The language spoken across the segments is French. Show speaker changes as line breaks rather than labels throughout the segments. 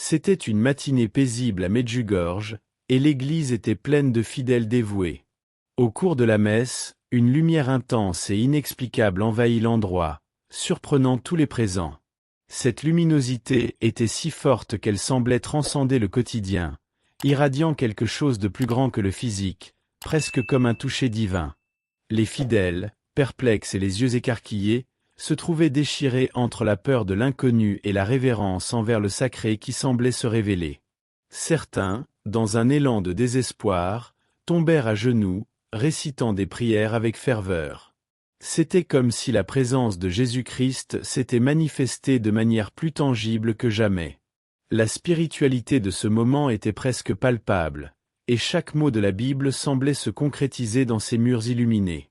C'était une matinée paisible à Medjugorje, et l'église était pleine de fidèles dévoués. Au cours de la messe, une lumière intense et inexplicable envahit l'endroit, surprenant tous les présents. Cette luminosité était si forte qu'elle semblait transcender le quotidien, irradiant quelque chose de plus grand que le physique, presque comme un toucher divin. Les fidèles, perplexes et les yeux écarquillés, se trouvaient déchirés entre la peur de l'inconnu et la révérence envers le sacré qui semblait se révéler. Certains, dans un élan de désespoir, tombèrent à genoux, récitant des prières avec ferveur. C'était comme si la présence de Jésus-Christ s'était manifestée de manière plus tangible que jamais. La spiritualité de ce moment était presque palpable, et chaque mot de la Bible semblait se concrétiser dans ces murs illuminés.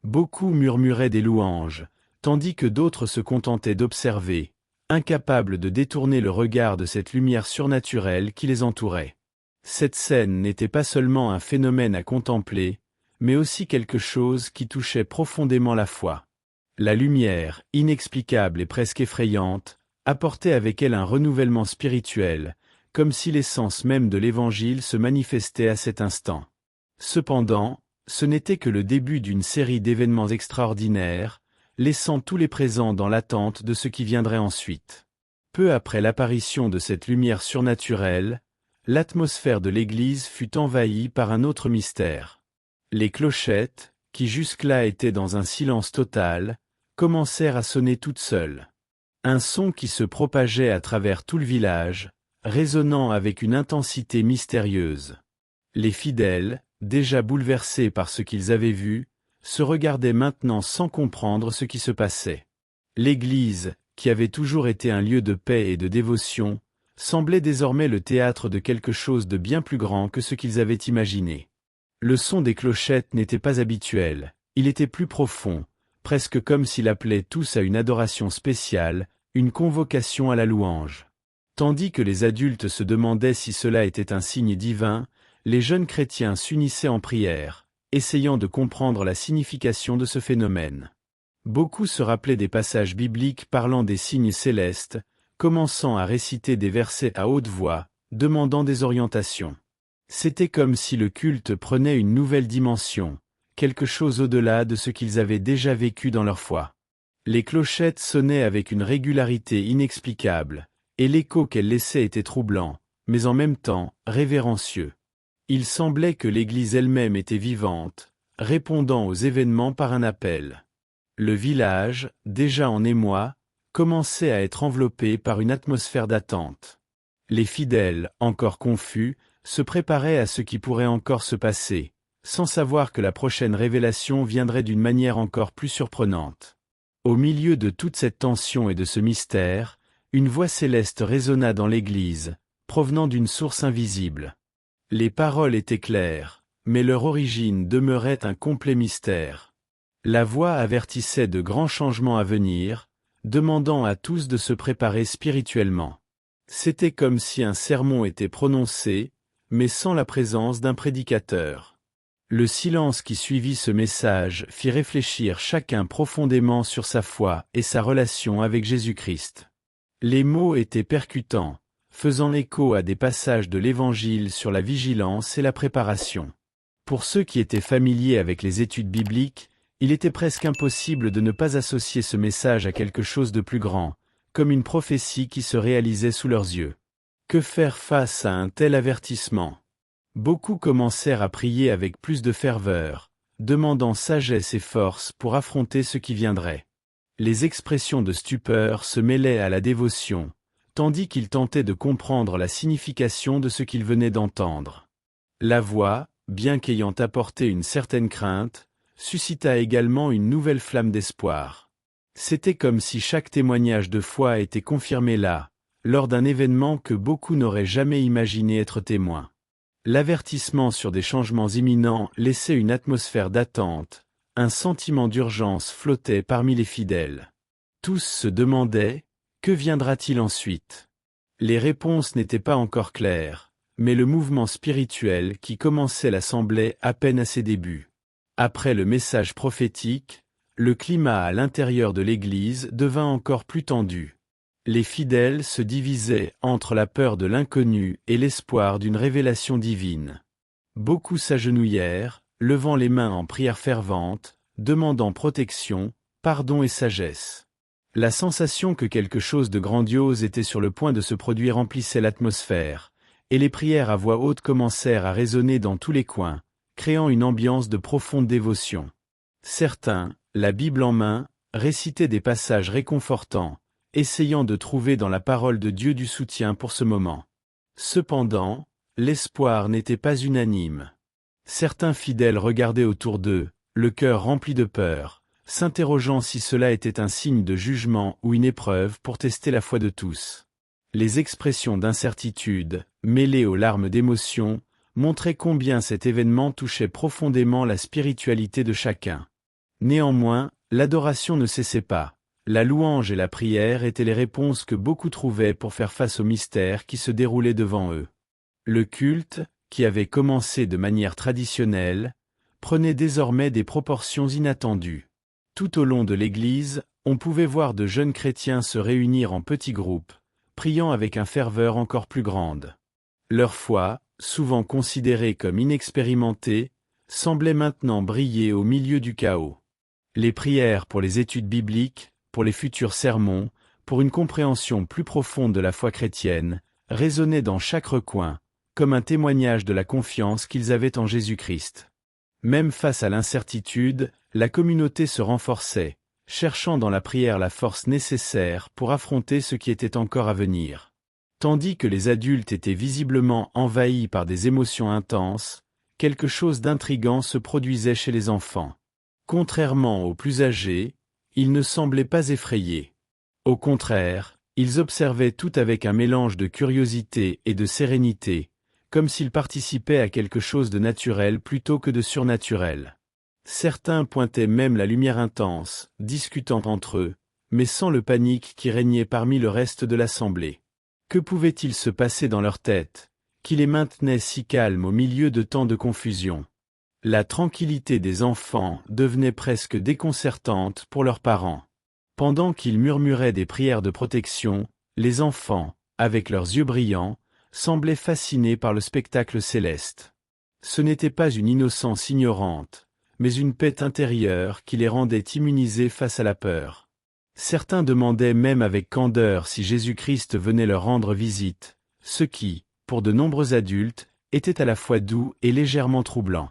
Beaucoup murmuraient des louanges, tandis que d'autres se contentaient d'observer, incapables de détourner le regard de cette lumière surnaturelle qui les entourait. Cette scène n'était pas seulement un phénomène à contempler, mais aussi quelque chose qui touchait profondément la foi. La lumière, inexplicable et presque effrayante, apportait avec elle un renouvellement spirituel, comme si l'essence même de l'Évangile se manifestait à cet instant. Cependant, ce n'était que le début d'une série d'événements extraordinaires, laissant tous les présents dans l'attente de ce qui viendrait ensuite. Peu après l'apparition de cette lumière surnaturelle, l'atmosphère de l'église fut envahie par un autre mystère. Les clochettes, qui jusque-là étaient dans un silence total, commencèrent à sonner toutes seules. Un son qui se propageait à travers tout le village, résonnant avec une intensité mystérieuse. Les fidèles, déjà bouleversés par ce qu'ils avaient vu, se regardaient maintenant sans comprendre ce qui se passait. L'église, qui avait toujours été un lieu de paix et de dévotion, semblait désormais le théâtre de quelque chose de bien plus grand que ce qu'ils avaient imaginé. Le son des clochettes n'était pas habituel, il était plus profond, presque comme s'il appelait tous à une adoration spéciale, une convocation à la louange. Tandis que les adultes se demandaient si cela était un signe divin, les jeunes chrétiens s'unissaient en prière, essayant de comprendre la signification de ce phénomène. Beaucoup se rappelaient des passages bibliques parlant des signes célestes, commençant à réciter des versets à haute voix, demandant des orientations. C'était comme si le culte prenait une nouvelle dimension, quelque chose au-delà de ce qu'ils avaient déjà vécu dans leur foi. Les clochettes sonnaient avec une régularité inexplicable, et l'écho qu'elles laissaient était troublant, mais en même temps, révérencieux. Il semblait que l'Église elle-même était vivante, répondant aux événements par un appel. Le village, déjà en émoi, commençait à être enveloppé par une atmosphère d'attente. Les fidèles, encore confus, se préparaient à ce qui pourrait encore se passer, sans savoir que la prochaine révélation viendrait d'une manière encore plus surprenante. Au milieu de toute cette tension et de ce mystère, une voix céleste résonna dans l'église, provenant d'une source invisible. Les paroles étaient claires, mais leur origine demeurait un complet mystère. La voix avertissait de grands changements à venir, demandant à tous de se préparer spirituellement. C'était comme si un sermon était prononcé, mais sans la présence d'un prédicateur. Le silence qui suivit ce message fit réfléchir chacun profondément sur sa foi et sa relation avec Jésus-Christ. Les mots étaient percutants, faisant écho à des passages de l'Évangile sur la vigilance et la préparation. Pour ceux qui étaient familiers avec les études bibliques, il était presque impossible de ne pas associer ce message à quelque chose de plus grand, comme une prophétie qui se réalisait sous leurs yeux. Que faire face à un tel avertissement? Beaucoup commencèrent à prier avec plus de ferveur, demandant sagesse et force pour affronter ce qui viendrait. Les expressions de stupeur se mêlaient à la dévotion, tandis qu'ils tentaient de comprendre la signification de ce qu'ils venaient d'entendre. La voix, bien qu'ayant apporté une certaine crainte, suscita également une nouvelle flamme d'espoir. C'était comme si chaque témoignage de foi était confirmé là, lors d'un événement que beaucoup n'auraient jamais imaginé être témoins. L'avertissement sur des changements imminents laissait une atmosphère d'attente, un sentiment d'urgence flottait parmi les fidèles. Tous se demandaient, que viendra-t-il ensuite? Les réponses n'étaient pas encore claires, mais le mouvement spirituel qui commençait la semblait à peine à ses débuts. Après le message prophétique, le climat à l'intérieur de l'Église devint encore plus tendu. Les fidèles se divisaient entre la peur de l'inconnu et l'espoir d'une révélation divine. Beaucoup s'agenouillèrent, levant les mains en prière fervente, demandant protection, pardon et sagesse. La sensation que quelque chose de grandiose était sur le point de se produire remplissait l'atmosphère, et les prières à voix haute commencèrent à résonner dans tous les coins, créant une ambiance de profonde dévotion. Certains, la Bible en main, récitaient des passages réconfortants, essayant de trouver dans la parole de Dieu du soutien pour ce moment. Cependant, l'espoir n'était pas unanime. Certains fidèles regardaient autour d'eux, le cœur rempli de peur, s'interrogeant si cela était un signe de jugement ou une épreuve pour tester la foi de tous. Les expressions d'incertitude, mêlées aux larmes d'émotion, montraient combien cet événement touchait profondément la spiritualité de chacun. Néanmoins, l'adoration ne cessait pas. La louange et la prière étaient les réponses que beaucoup trouvaient pour faire face au mystère qui se déroulait devant eux. Le culte, qui avait commencé de manière traditionnelle, prenait désormais des proportions inattendues. Tout au long de l'Église, on pouvait voir de jeunes chrétiens se réunir en petits groupes, priant avec une ferveur encore plus grande. Leur foi, souvent considérée comme inexpérimentée, semblait maintenant briller au milieu du chaos. Les prières pour les études bibliques, pour les futurs sermons, pour une compréhension plus profonde de la foi chrétienne, résonnaient dans chaque recoin, comme un témoignage de la confiance qu'ils avaient en Jésus-Christ. Même face à l'incertitude, la communauté se renforçait, cherchant dans la prière la force nécessaire pour affronter ce qui était encore à venir. Tandis que les adultes étaient visiblement envahis par des émotions intenses, quelque chose d'intrigant se produisait chez les enfants. Contrairement aux plus âgés, ils ne semblaient pas effrayés. Au contraire, ils observaient tout avec un mélange de curiosité et de sérénité, comme s'ils participaient à quelque chose de naturel plutôt que de surnaturel. Certains pointaient même la lumière intense, discutant entre eux, mais sans le panique qui régnait parmi le reste de l'assemblée. Que pouvait-il se passer dans leur tête, qui les maintenait si calmes au milieu de tant de confusion? La tranquillité des enfants devenait presque déconcertante pour leurs parents. Pendant qu'ils murmuraient des prières de protection, les enfants, avec leurs yeux brillants, semblaient fascinés par le spectacle céleste. Ce n'était pas une innocence ignorante, mais une paix intérieure qui les rendait immunisés face à la peur. Certains demandaient même avec candeur si Jésus-Christ venait leur rendre visite, ce qui, pour de nombreux adultes, était à la fois doux et légèrement troublant.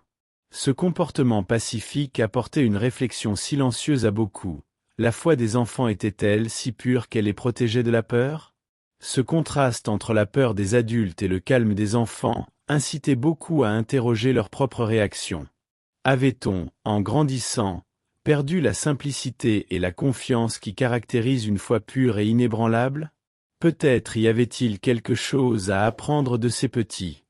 Ce comportement pacifique apportait une réflexion silencieuse à beaucoup. La foi des enfants était-elle si pure qu'elle les protégeait de la peur? Ce contraste entre la peur des adultes et le calme des enfants incitait beaucoup à interroger leur propre réaction. Avait-on, en grandissant, perdu la simplicité et la confiance qui caractérisent une foi pure et inébranlable? Peut-être y avait-il quelque chose à apprendre de ces petits.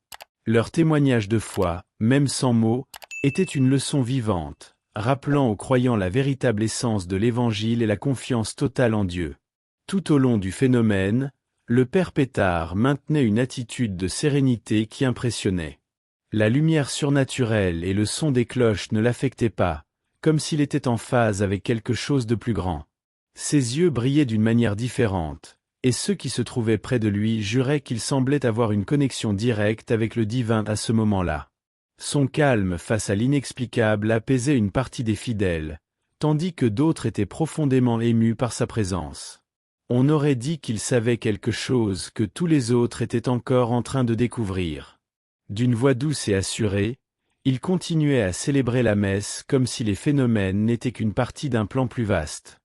Leur témoignage de foi, même sans mots, était une leçon vivante, rappelant aux croyants la véritable essence de l'Évangile et la confiance totale en Dieu. Tout au long du phénomène, le père Pétard maintenait une attitude de sérénité qui impressionnait. La lumière surnaturelle et le son des cloches ne l'affectaient pas, comme s'il était en phase avec quelque chose de plus grand. Ses yeux brillaient d'une manière différente, et ceux qui se trouvaient près de lui juraient qu'il semblait avoir une connexion directe avec le divin à ce moment-là. Son calme face à l'inexplicable apaisait une partie des fidèles, tandis que d'autres étaient profondément émus par sa présence. On aurait dit qu'il savait quelque chose que tous les autres étaient encore en train de découvrir. D'une voix douce et assurée, il continuait à célébrer la messe comme si les phénomènes n'étaient qu'une partie d'un plan plus vaste.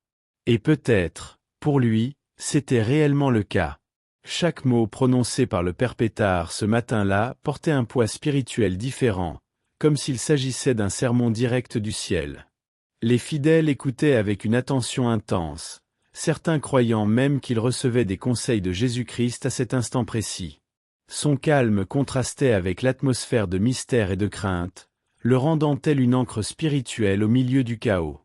Et peut-être, pour lui, c'était réellement le cas. Chaque mot prononcé par le père Pétard ce matin-là portait un poids spirituel différent, comme s'il s'agissait d'un sermon direct du ciel. Les fidèles écoutaient avec une attention intense, certains croyant même qu'il recevait des conseils de Jésus-Christ à cet instant précis. Son calme contrastait avec l'atmosphère de mystère et de crainte, le rendant tel une encre spirituelle au milieu du chaos.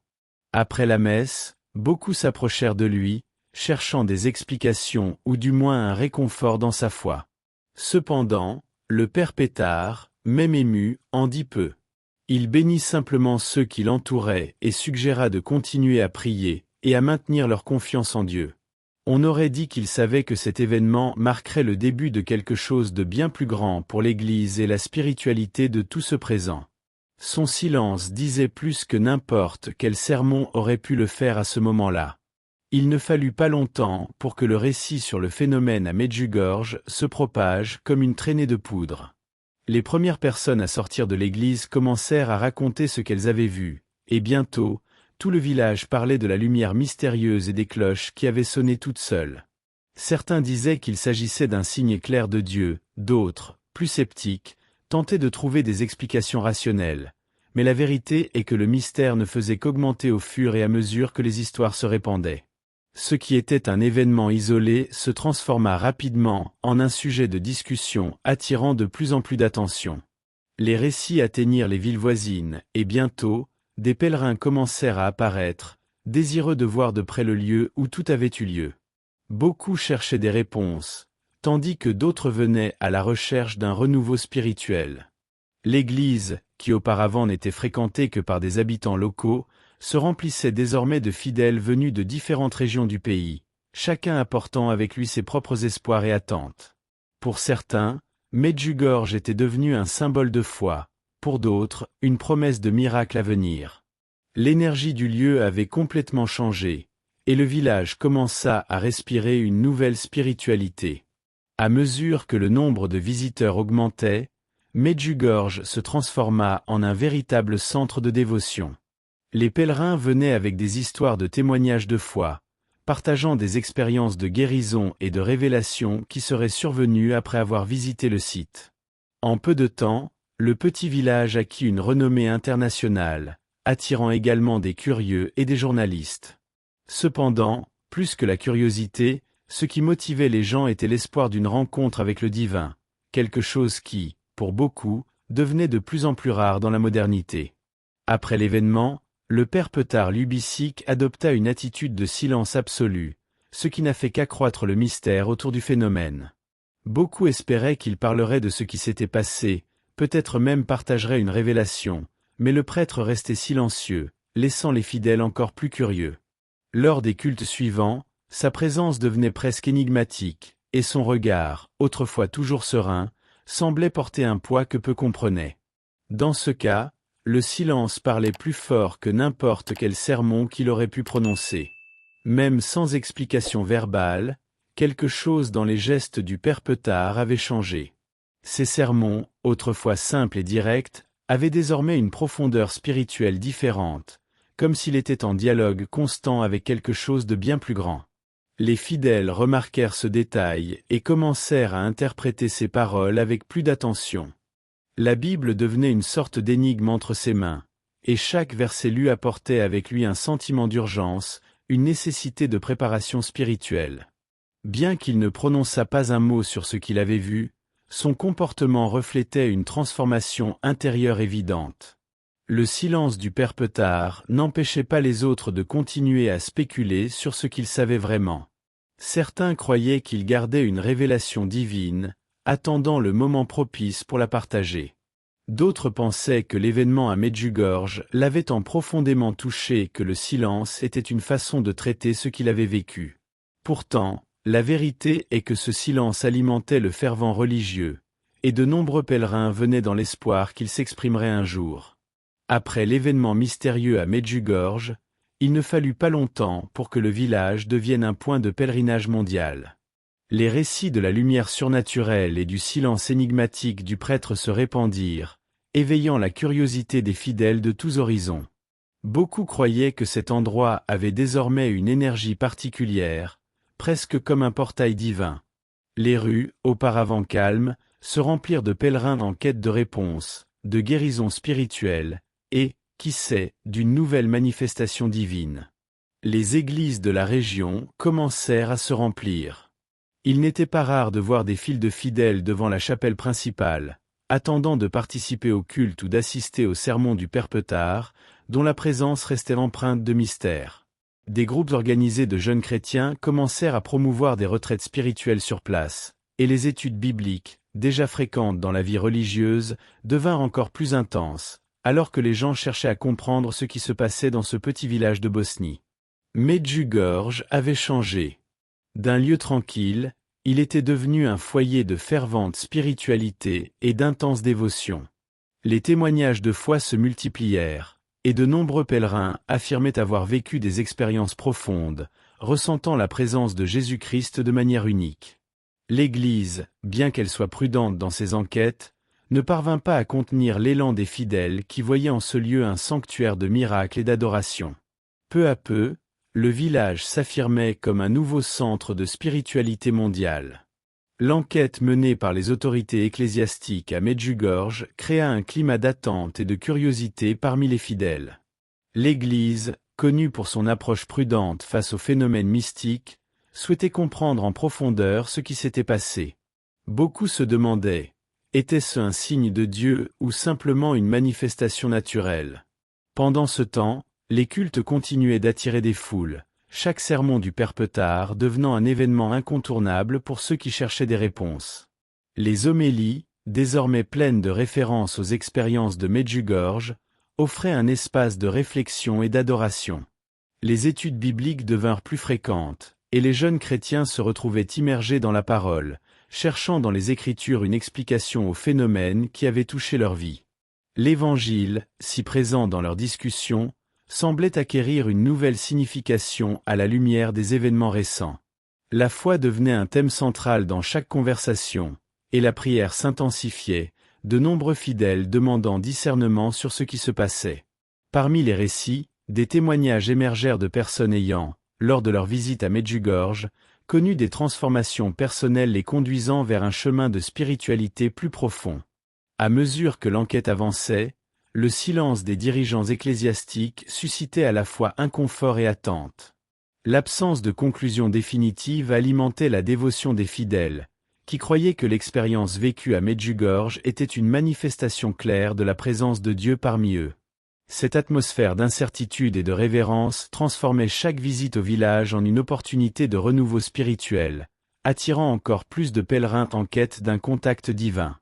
Après la messe, beaucoup s'approchèrent de lui, cherchant des explications ou du moins un réconfort dans sa foi. Cependant, le père Pétard, même ému, en dit peu. Il bénit simplement ceux qui l'entouraient et suggéra de continuer à prier et à maintenir leur confiance en Dieu. On aurait dit qu'il savait que cet événement marquerait le début de quelque chose de bien plus grand pour l'Église et la spiritualité de tout ce présent. Son silence disait plus que n'importe quel sermon aurait pu le faire à ce moment-là. Il ne fallut pas longtemps pour que le récit sur le phénomène à Medjugorje se propage comme une traînée de poudre. Les premières personnes à sortir de l'église commencèrent à raconter ce qu'elles avaient vu, et bientôt, tout le village parlait de la lumière mystérieuse et des cloches qui avaient sonné toutes seules. Certains disaient qu'il s'agissait d'un signe clair de Dieu, d'autres, plus sceptiques, tentaient de trouver des explications rationnelles. Mais la vérité est que le mystère ne faisait qu'augmenter au fur et à mesure que les histoires se répandaient. Ce qui était un événement isolé se transforma rapidement en un sujet de discussion attirant de plus en plus d'attention. Les récits atteignirent les villes voisines, et bientôt, des pèlerins commencèrent à apparaître, désireux de voir de près le lieu où tout avait eu lieu. Beaucoup cherchaient des réponses, tandis que d'autres venaient à la recherche d'un renouveau spirituel. L'église, qui auparavant n'était fréquentée que par des habitants locaux, se remplissait désormais de fidèles venus de différentes régions du pays, chacun apportant avec lui ses propres espoirs et attentes. Pour certains, Medjugorje était devenu un symbole de foi, pour d'autres, une promesse de miracle à venir. L'énergie du lieu avait complètement changé, et le village commença à respirer une nouvelle spiritualité. À mesure que le nombre de visiteurs augmentait, Medjugorje se transforma en un véritable centre de dévotion. Les pèlerins venaient avec des histoires de témoignages de foi, partageant des expériences de guérison et de révélation qui seraient survenues après avoir visité le site. En peu de temps, le petit village acquit une renommée internationale, attirant également des curieux et des journalistes. Cependant, plus que la curiosité, ce qui motivait les gens était l'espoir d'une rencontre avec le divin, quelque chose qui, pour beaucoup, devenait de plus en plus rare dans la modernité. Après l'événement, le père Petar Lubisic adopta une attitude de silence absolu, ce qui n'a fait qu'accroître le mystère autour du phénomène. Beaucoup espéraient qu'il parlerait de ce qui s'était passé, peut-être même partagerait une révélation, mais le prêtre restait silencieux, laissant les fidèles encore plus curieux. Lors des cultes suivants, sa présence devenait presque énigmatique, et son regard, autrefois toujours serein, semblait porter un poids que peu comprenaient. Dans ce cas, le silence parlait plus fort que n'importe quel sermon qu'il aurait pu prononcer. Même sans explication verbale, quelque chose dans les gestes du père Petar avait changé. Ses sermons, autrefois simples et directs, avaient désormais une profondeur spirituelle différente, comme s'il était en dialogue constant avec quelque chose de bien plus grand. Les fidèles remarquèrent ce détail et commencèrent à interpréter ses paroles avec plus d'attention. La Bible devenait une sorte d'énigme entre ses mains, et chaque verset lu apportait avec lui un sentiment d'urgence, une nécessité de préparation spirituelle. Bien qu'il ne prononçât pas un mot sur ce qu'il avait vu, son comportement reflétait une transformation intérieure évidente. Le silence du père Petar n'empêchait pas les autres de continuer à spéculer sur ce qu'il savait vraiment. Certains croyaient qu'il gardait une révélation divine, attendant le moment propice pour la partager. D'autres pensaient que l'événement à Medjugorje l'avait tant profondément touché que le silence était une façon de traiter ce qu'il avait vécu. Pourtant, la vérité est que ce silence alimentait le fervent religieux, et de nombreux pèlerins venaient dans l'espoir qu'il s'exprimerait un jour. Après l'événement mystérieux à Medjugorje, il ne fallut pas longtemps pour que le village devienne un point de pèlerinage mondial. Les récits de la lumière surnaturelle et du silence énigmatique du prêtre se répandirent, éveillant la curiosité des fidèles de tous horizons. Beaucoup croyaient que cet endroit avait désormais une énergie particulière, presque comme un portail divin. Les rues, auparavant calmes, se remplirent de pèlerins en quête de réponses, de guérisons spirituelles, et, qui sait, d'une nouvelle manifestation divine. Les églises de la région commencèrent à se remplir. Il n'était pas rare de voir des files de fidèles devant la chapelle principale, attendant de participer au culte ou d'assister au sermon du père Petar, dont la présence restait empreinte de mystère. Des groupes organisés de jeunes chrétiens commencèrent à promouvoir des retraites spirituelles sur place, et les études bibliques, déjà fréquentes dans la vie religieuse, devinrent encore plus intenses, alors que les gens cherchaient à comprendre ce qui se passait dans ce petit village de Bosnie. Medjugorje avait changé. D'un lieu tranquille, il était devenu un foyer de fervente spiritualité et d'intense dévotion. Les témoignages de foi se multiplièrent, et de nombreux pèlerins affirmaient avoir vécu des expériences profondes, ressentant la présence de Jésus-Christ de manière unique. L'Église, bien qu'elle soit prudente dans ses enquêtes, ne parvint pas à contenir l'élan des fidèles qui voyaient en ce lieu un sanctuaire de miracles et d'adoration. Peu à peu, le village s'affirmait comme un nouveau centre de spiritualité mondiale. L'enquête menée par les autorités ecclésiastiques à Medjugorje créa un climat d'attente et de curiosité parmi les fidèles. L'Église, connue pour son approche prudente face aux phénomènes mystiques, souhaitait comprendre en profondeur ce qui s'était passé. Beaucoup se demandaient, était-ce un signe de Dieu ou simplement une manifestation naturelle? Pendant ce temps, les cultes continuaient d'attirer des foules, chaque sermon du père Petard devenant un événement incontournable pour ceux qui cherchaient des réponses. Les homélies, désormais pleines de références aux expériences de Medjugorje, offraient un espace de réflexion et d'adoration. Les études bibliques devinrent plus fréquentes, et les jeunes chrétiens se retrouvaient immergés dans la parole, cherchant dans les Écritures une explication aux phénomènes qui avaient touché leur vie. L'Évangile, si présent dans leurs discussions, semblait acquérir une nouvelle signification à la lumière des événements récents. La foi devenait un thème central dans chaque conversation, et la prière s'intensifiait, de nombreux fidèles demandant discernement sur ce qui se passait. Parmi les récits, des témoignages émergèrent de personnes ayant, lors de leur visite à Medjugorje, connu des transformations personnelles les conduisant vers un chemin de spiritualité plus profond. À mesure que l'enquête avançait, le silence des dirigeants ecclésiastiques suscitait à la fois inconfort et attente. L'absence de conclusion définitive alimentait la dévotion des fidèles, qui croyaient que l'expérience vécue à Medjugorje était une manifestation claire de la présence de Dieu parmi eux. Cette atmosphère d'incertitude et de révérence transformait chaque visite au village en une opportunité de renouveau spirituel, attirant encore plus de pèlerins en quête d'un contact divin.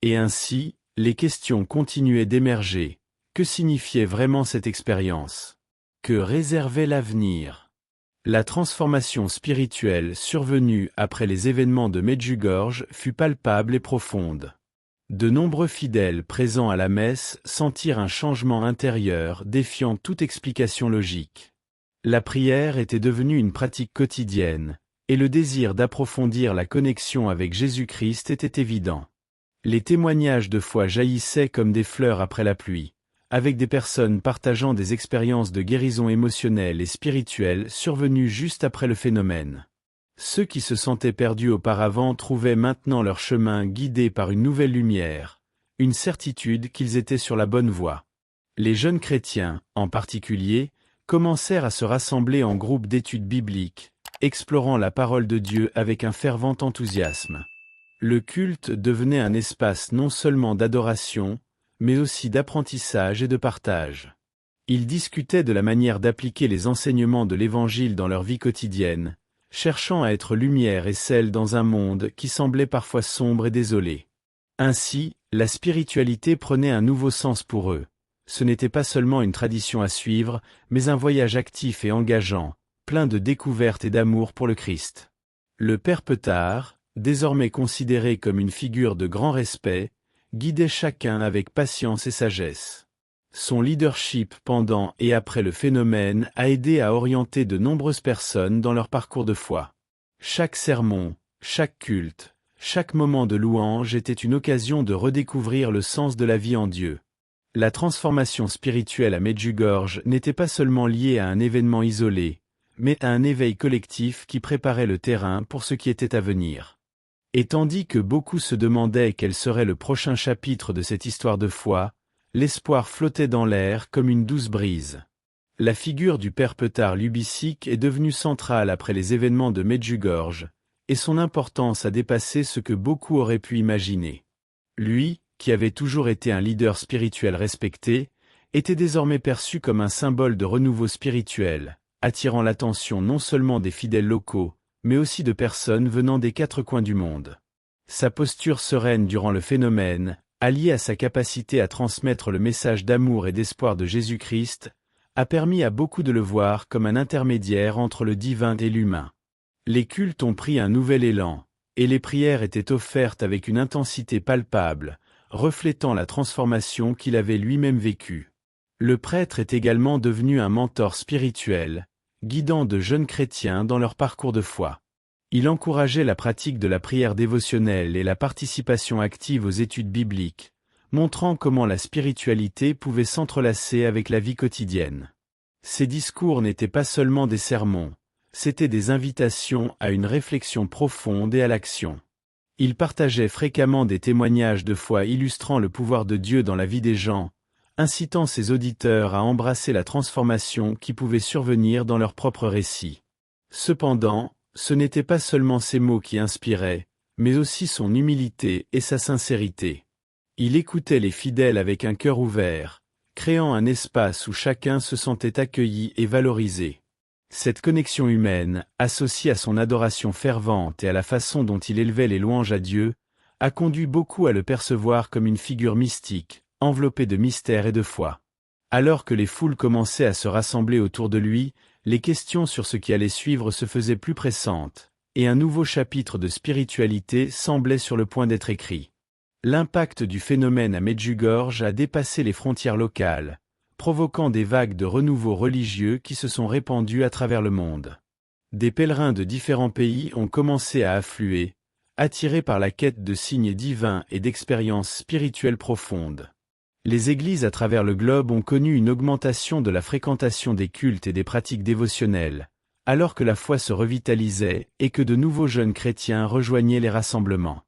Et ainsi, les questions continuaient d'émerger. Que signifiait vraiment cette expérience? Que réservait l'avenir? La transformation spirituelle survenue après les événements de Medjugorje fut palpable et profonde. De nombreux fidèles présents à la messe sentirent un changement intérieur défiant toute explication logique. La prière était devenue une pratique quotidienne, et le désir d'approfondir la connexion avec Jésus-Christ était évident. Les témoignages de foi jaillissaient comme des fleurs après la pluie, avec des personnes partageant des expériences de guérison émotionnelle et spirituelle survenues juste après le phénomène. Ceux qui se sentaient perdus auparavant trouvaient maintenant leur chemin guidé par une nouvelle lumière, une certitude qu'ils étaient sur la bonne voie. Les jeunes chrétiens, en particulier, commencèrent à se rassembler en groupes d'études bibliques, explorant la parole de Dieu avec un fervent enthousiasme. Le culte devenait un espace non seulement d'adoration, mais aussi d'apprentissage et de partage. Ils discutaient de la manière d'appliquer les enseignements de l'Évangile dans leur vie quotidienne, cherchant à être lumière et sel dans un monde qui semblait parfois sombre et désolé. Ainsi, la spiritualité prenait un nouveau sens pour eux. Ce n'était pas seulement une tradition à suivre, mais un voyage actif et engageant, plein de découvertes et d'amour pour le Christ. Le père Petard, désormais considéré comme une figure de grand respect, guidait chacun avec patience et sagesse. Son leadership pendant et après le phénomène a aidé à orienter de nombreuses personnes dans leur parcours de foi. Chaque sermon, chaque culte, chaque moment de louange était une occasion de redécouvrir le sens de la vie en Dieu. La transformation spirituelle à Medjugorje n'était pas seulement liée à un événement isolé, mais à un éveil collectif qui préparait le terrain pour ce qui était à venir. Et tandis que beaucoup se demandaient quel serait le prochain chapitre de cette histoire de foi, l'espoir flottait dans l'air comme une douce brise. La figure du père Petard Lubisic est devenue centrale après les événements de Medjugorje, et son importance a dépassé ce que beaucoup auraient pu imaginer. Lui, qui avait toujours été un leader spirituel respecté, était désormais perçu comme un symbole de renouveau spirituel, attirant l'attention non seulement des fidèles locaux, mais aussi de personnes venant des quatre coins du monde. Sa posture sereine durant le phénomène, alliée à sa capacité à transmettre le message d'amour et d'espoir de Jésus-Christ, a permis à beaucoup de le voir comme un intermédiaire entre le divin et l'humain. Les cultes ont pris un nouvel élan, et les prières étaient offertes avec une intensité palpable, reflétant la transformation qu'il avait lui-même vécue. Le prêtre est également devenu un mentor spirituel, guidant de jeunes chrétiens dans leur parcours de foi. Il encourageait la pratique de la prière dévotionnelle et la participation active aux études bibliques, montrant comment la spiritualité pouvait s'entrelacer avec la vie quotidienne. Ses discours n'étaient pas seulement des sermons, c'étaient des invitations à une réflexion profonde et à l'action. Il partageait fréquemment des témoignages de foi illustrant le pouvoir de Dieu dans la vie des gens, incitant ses auditeurs à embrasser la transformation qui pouvait survenir dans leur propre récit. Cependant, ce n'était pas seulement ses mots qui inspiraient, mais aussi son humilité et sa sincérité. Il écoutait les fidèles avec un cœur ouvert, créant un espace où chacun se sentait accueilli et valorisé. Cette connexion humaine, associée à son adoration fervente et à la façon dont il élevait les louanges à Dieu, a conduit beaucoup à le percevoir comme une figure mystique, enveloppée de mystère et de foi. Alors que les foules commençaient à se rassembler autour de lui, les questions sur ce qui allait suivre se faisaient plus pressantes, et un nouveau chapitre de spiritualité semblait sur le point d'être écrit. L'impact du phénomène à Medjugorje a dépassé les frontières locales, provoquant des vagues de renouveau religieux qui se sont répandues à travers le monde. Des pèlerins de différents pays ont commencé à affluer, attirés par la quête de signes divins et d'expériences spirituelles profondes. Les églises à travers le globe ont connu une augmentation de la fréquentation des cultes et des pratiques dévotionnelles, alors que la foi se revitalisait et que de nouveaux jeunes chrétiens rejoignaient les rassemblements.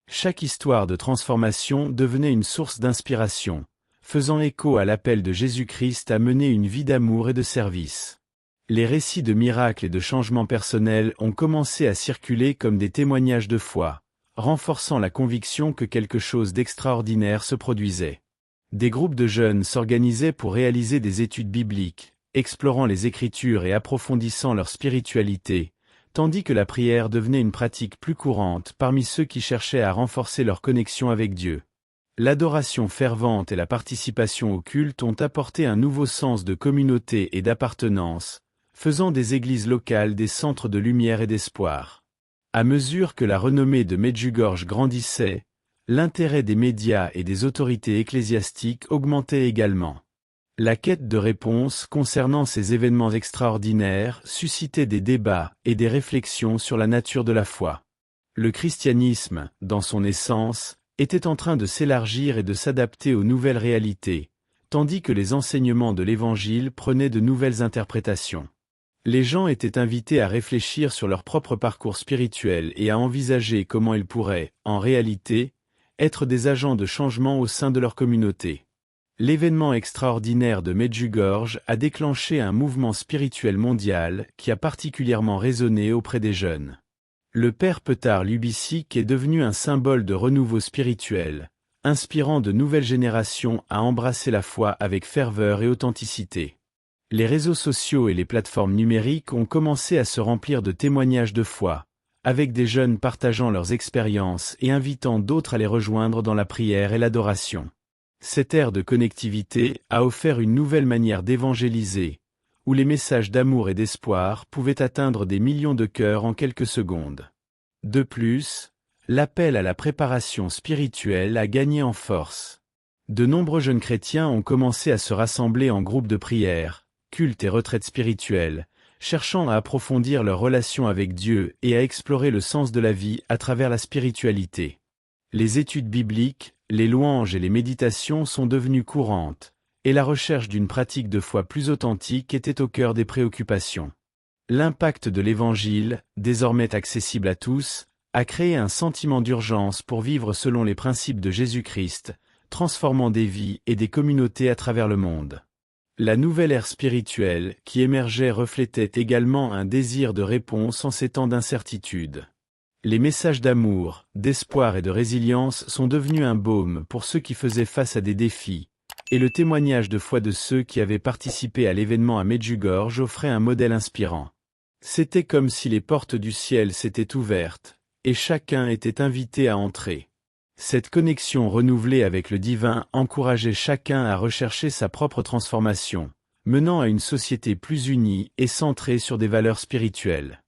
Chaque histoire de transformation devenait une source d'inspiration, faisant écho à l'appel de Jésus-Christ à mener une vie d'amour et de service. Les récits de miracles et de changements personnels ont commencé à circuler comme des témoignages de foi, renforçant la conviction que quelque chose d'extraordinaire se produisait. Des groupes de jeunes s'organisaient pour réaliser des études bibliques, explorant les Écritures et approfondissant leur spiritualité, tandis que la prière devenait une pratique plus courante parmi ceux qui cherchaient à renforcer leur connexion avec Dieu. L'adoration fervente et la participation au culte ont apporté un nouveau sens de communauté et d'appartenance, faisant des églises locales des centres de lumière et d'espoir. À mesure que la renommée de Medjugorje grandissait, l'intérêt des médias et des autorités ecclésiastiques augmentait également. La quête de réponses concernant ces événements extraordinaires suscitait des débats et des réflexions sur la nature de la foi. Le christianisme, dans son essence, était en train de s'élargir et de s'adapter aux nouvelles réalités, tandis que les enseignements de l'Évangile prenaient de nouvelles interprétations. Les gens étaient invités à réfléchir sur leur propre parcours spirituel et à envisager comment ils pourraient, en réalité, être des agents de changement au sein de leur communauté. L'événement extraordinaire de Medjugorje a déclenché un mouvement spirituel mondial qui a particulièrement résonné auprès des jeunes. Le père Petar Lubisic est devenu un symbole de renouveau spirituel, inspirant de nouvelles générations à embrasser la foi avec ferveur et authenticité. Les réseaux sociaux et les plateformes numériques ont commencé à se remplir de témoignages de foi, avec des jeunes partageant leurs expériences et invitant d'autres à les rejoindre dans la prière et l'adoration. Cette ère de connectivité a offert une nouvelle manière d'évangéliser, où les messages d'amour et d'espoir pouvaient atteindre des millions de cœurs en quelques secondes. De plus, l'appel à la préparation spirituelle a gagné en force. De nombreux jeunes chrétiens ont commencé à se rassembler en groupes de prière, cultes et retraites spirituelles, cherchant à approfondir leur relation avec Dieu et à explorer le sens de la vie à travers la spiritualité. Les études bibliques, les louanges et les méditations sont devenues courantes, et la recherche d'une pratique de foi plus authentique était au cœur des préoccupations. L'impact de l'Évangile, désormais accessible à tous, a créé un sentiment d'urgence pour vivre selon les principes de Jésus-Christ, transformant des vies et des communautés à travers le monde. La nouvelle ère spirituelle qui émergeait reflétait également un désir de réponse en ces temps d'incertitude. Les messages d'amour, d'espoir et de résilience sont devenus un baume pour ceux qui faisaient face à des défis, et le témoignage de foi de ceux qui avaient participé à l'événement à Medjugorje offrait un modèle inspirant. C'était comme si les portes du ciel s'étaient ouvertes, et chacun était invité à entrer. Cette connexion renouvelée avec le divin encourageait chacun à rechercher sa propre transformation, menant à une société plus unie et centrée sur des valeurs spirituelles.